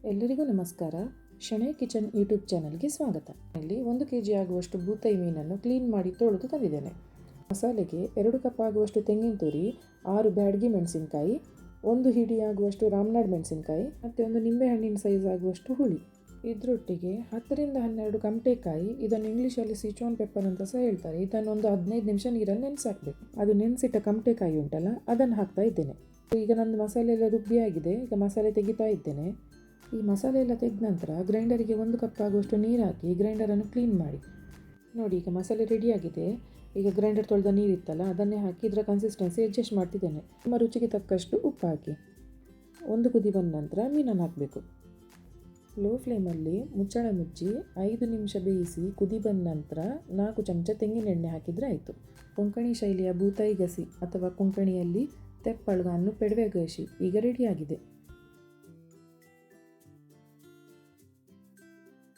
ಎಲ್ಲರಿಗೂ ನಮಸ್ಕಾರ. Shenoy kitchen YouTube ಚಾನಲ್ಗೆ ಸ್ವಾಗತ. ಇಲ್ಲಿ 1 kg ಆಗುವಷ್ಟು ಬೂತಾಯಿ ಮೀನನ್ನು ಕ್ಲೀನ್ ಮಾಡಿ ತೊಳೆದು ತಂದಿದ್ದೇನೆ. ಮಸಾಲೆಗೆ 2 ಕಪ್ ಆಗುವಷ್ಟು ತೆಂಗಿನ ತುರಿ, 6 ಬ್ಯಾಡಗಿ ಮೆಣಸಿನಕಾಯಿ, 1 ಹಿಡಿ ಆಗುವಷ್ಟು ರಾಮನಾಡ್ ಮೆಣಸಿನಕಾಯಿ ಮತ್ತು 1 ನಿಂಬೆಹಣ್ಣಿನ ಸೈಜ್ ಆಗುವಷ್ಟು ಹುಳಿ. ಇದರೊಟ್ಟಿಗೆ 10 ರಿಂದ 12 ಕಮಟೆಕಾಯಿ, ಇದನ್ನು ಇಂಗ್ಲೀಷಲ್ಲಿ ಸಿಚೋನ್ ಪೆಪ್ಪರ್ ಅಂತ ಸಹ ಹೇಳ್ತಾರೆ. ಇದನ್ನು ಒಂದು 15 ನಿಮಿಷ ನೀರಲ್ಲಿ ನೆನೆಸಾಕಬೇಕು. ಅದು ನೆನೆಸಿಟ್ಟ ಕಮಟೆಕಾಯಿ ಉಂಟಲ್ಲ, ಅದನ್ನು ಹಾಕ್ತಾ ಇದ್ದೇನೆ. ಈಗ ನಂದು ಮಸಾಲೆ ಎಲ್ಲ ರುಬ್ಬಿ ಆಗಿದೆ. ಈಗ ಮಸಾಲೆ ತೆಗಿತಾ ಇದ್ದೇನೆ. ಈ ಮಸಾಲೆ ಎಲ್ಲ ತೆಗೆದ ನಂತರ ಗ್ರೈಂಡರಿಗೆ 1 ಕಪ್ ಆಗುವಷ್ಟು ನೀರು ಹಾಕಿ ಗ್ರೈಂಡರನ್ನು ಕ್ಲೀನ್ ಮಾಡಿ. ನೋಡಿ, ಈಗ ಮಸಾಲೆ ರೆಡಿಯಾಗಿದೆ. ಈಗ ಗ್ರೈಂಡರ್ ತೊಳೆದ ನೀರಿತ್ತಲ್ಲ, ಅದನ್ನೇ ಹಾಕಿ ಇದರ ಕನ್ಸಿಸ್ಟೆನ್ಸಿ ಅಡ್ಜಸ್ಟ್ ಮಾಡ್ತಿದ್ದೇನೆ. ನಿಮ್ಮ ರುಚಿಗೆ ತಕ್ಕಷ್ಟು ಉಪ್ಪು ಹಾಕಿ 1 ಕುದಿ ಬಂದ ನಂತರ ಮೀನನ್ನು ಹಾಕಬೇಕು. ಲೋ ಫ್ಲೇಮಲ್ಲಿ ಮುಚ್ಚಳ ಮುಚ್ಚಿ 5 ನಿಮಿಷ ಬೇಯಿಸಿ ಕುದಿ ಬಂದ ನಂತರ 4 ಚಮಚ ತೆಂಗಿನೆಣ್ಣೆ ಹಾಕಿದರೆ ಆಯಿತು. ಕೊಂಕಣಿ ಶೈಲಿಯ ಬೂತಾಯಿ ಗಸಿ ಅಥವಾ ಕೊಂಕಣಿಯಲ್ಲಿ ತೆಪ್ಪಳ್ಗಾನ್ನು ಪೆಡವೆ ಗಸಿ ಈಗ ರೆಡಿಯಾಗಿದೆ.